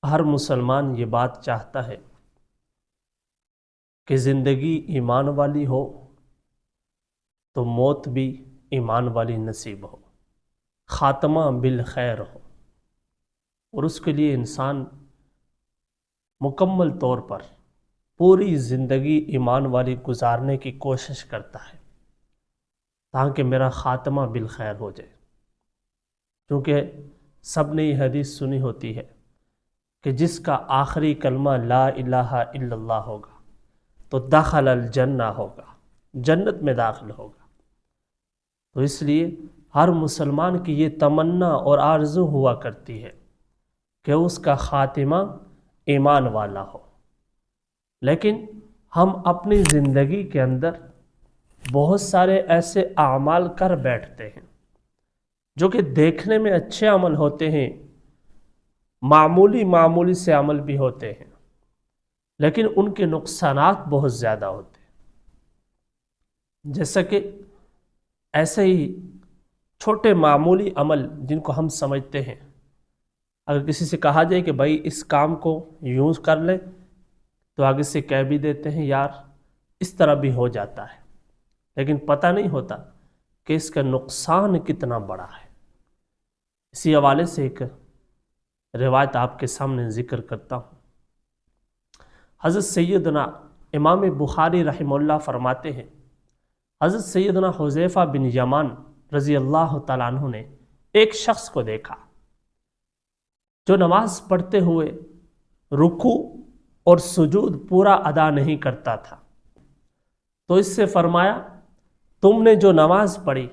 ہر مسلمان یہ بات چاہتا ہے کہ زندگی ایمان والی ہو تو موت بھی ایمان والی نصیب ہو، خاتمہ بالخیر ہو، اور اس کے لیے انسان مکمل طور پر پوری زندگی ایمان والی گزارنے کی کوشش کرتا ہے تاکہ میرا خاتمہ بالخیر ہو جائے۔ کیونکہ سب نے یہ حدیث سنی ہوتی ہے کہ جس کا آخری کلمہ لا الہ الا اللہ ہوگا تو دخل الجنہ ہوگا، جنت میں داخل ہوگا۔ تو اس لیے ہر مسلمان کی یہ تمنا اور آرزو ہوا کرتی ہے کہ اس کا خاتمہ ایمان والا ہو، لیکن ہم اپنی زندگی کے اندر بہت سارے ایسے اعمال کر بیٹھتے ہیں جو کہ دیکھنے میں اچھے عمل ہوتے ہیں، معمولی سے عمل بھی ہوتے ہیں، لیکن ان کے نقصانات بہت زیادہ ہوتے ہیں۔ جیسا کہ ایسے ہی چھوٹے معمولی عمل جن کو ہم سمجھتے ہیں، اگر کسی سے کہا جائے کہ بھائی اس کام کو یوں کر لیں تو آگے سے کہہ بھی دیتے ہیں یار اس طرح بھی ہو جاتا ہے، لیکن پتہ نہیں ہوتا کہ اس کا نقصان کتنا بڑا ہے۔ اسی حوالے سے ایک روایت آپ کے سامنے ذکر کرتا ہوں۔ حضرت سیدنا امام بخاری رحمہ اللہ فرماتے ہیں، حضرت سیدنا حذیفہ بن یمان رضی اللہ تعالیٰ عنہ نے ایک شخص کو دیکھا جو نماز پڑھتے ہوئے رکوع اور سجود پورا ادا نہیں کرتا تھا، تو اس سے فرمایا تم نے جو نماز پڑھی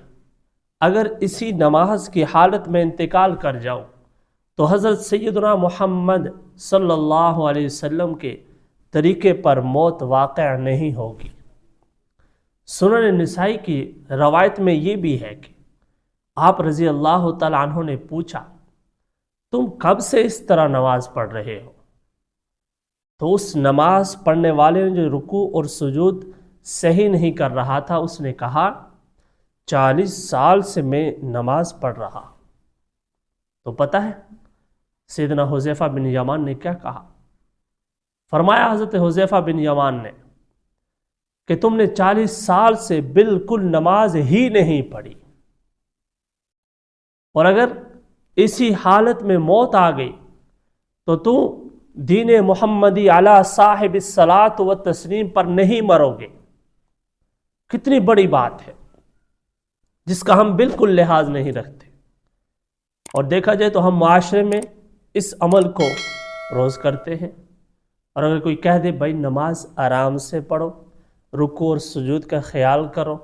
اگر اسی نماز کی حالت میں انتقال کر جاؤ تو حضرت سیدنا محمد صلی اللہ علیہ وسلم کے طریقے پر موت واقع نہیں ہوگی۔ سنن نسائی کی روایت میں یہ بھی ہے کہ آپ رضی اللہ تعالیٰ عنہ نے پوچھا تم کب سے اس طرح نماز پڑھ رہے ہو؟ تو اس نماز پڑھنے والے نے جو رکوع اور سجود صحیح نہیں کر رہا تھا اس نے کہا 40 سال سے میں نماز پڑھ رہا۔ تو پتہ ہے سیدنا حذیفہ بن یمان نے کیا کہا؟ فرمایا حضرت حذیفہ بن یمان نے کہ تم نے 40 سال سے بالکل نماز ہی نہیں پڑھی، اور اگر اسی حالت میں موت آ گئی تو دین محمدی علی صاحب الصلاۃ و تسلیم پر نہیں مرو گے۔ کتنی بڑی بات ہے جس کا ہم بالکل لحاظ نہیں رکھتے، اور دیکھا جائے تو ہم معاشرے میں اس عمل کو روز کرتے ہیں، اور اگر کوئی کہہ دے بھائی نماز آرام سے پڑھو، رکوع اور سجود کا خیال کرو،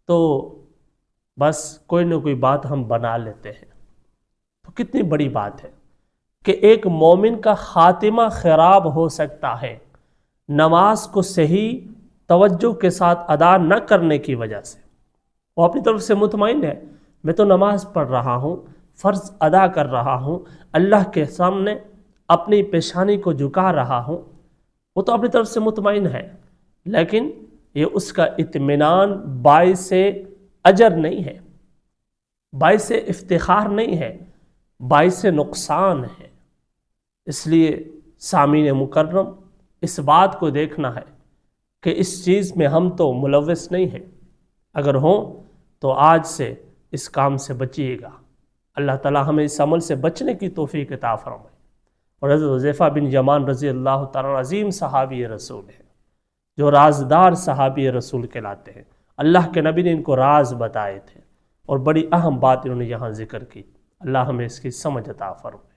تو بس کوئی نہ کوئی بات ہم بنا لیتے ہیں۔ تو کتنی بڑی بات ہے کہ ایک مومن کا خاتمہ خراب ہو سکتا ہے نماز کو صحیح توجہ کے ساتھ ادا نہ کرنے کی وجہ سے۔ وہ اپنی طرف سے مطمئن ہے میں تو نماز پڑھ رہا ہوں، فرض ادا کر رہا ہوں، اللہ کے سامنے اپنی پیشانی کو جھکا رہا ہوں، وہ تو اپنی طرف سے مطمئن ہے، لیکن یہ اس کا اطمینان باعث اجر نہیں ہے، باعث افتخار نہیں ہے، باعث نقصان ہے۔ اس لیے سامعین مکرم اس بات کو دیکھنا ہے کہ اس چیز میں ہم تو ملوث نہیں ہیں، اگر ہوں تو آج سے اس کام سے بچیے گا۔ اللہ تعالی ہمیں اس عمل سے بچنے کی توفیق عطا فرمائے۔ اور حضرت حذیفہ بن یمان رضی اللہ تعالیٰ عظیم صحابی رسول ہیں، جو رازدار صحابی رسول کہلاتے ہیں۔ اللہ کے نبی نے ان کو راز بتائے تھے، اور بڑی اہم بات انہوں نے یہاں ذکر کی۔ اللہ ہمیں اس کی سمجھ عطا فرمائے۔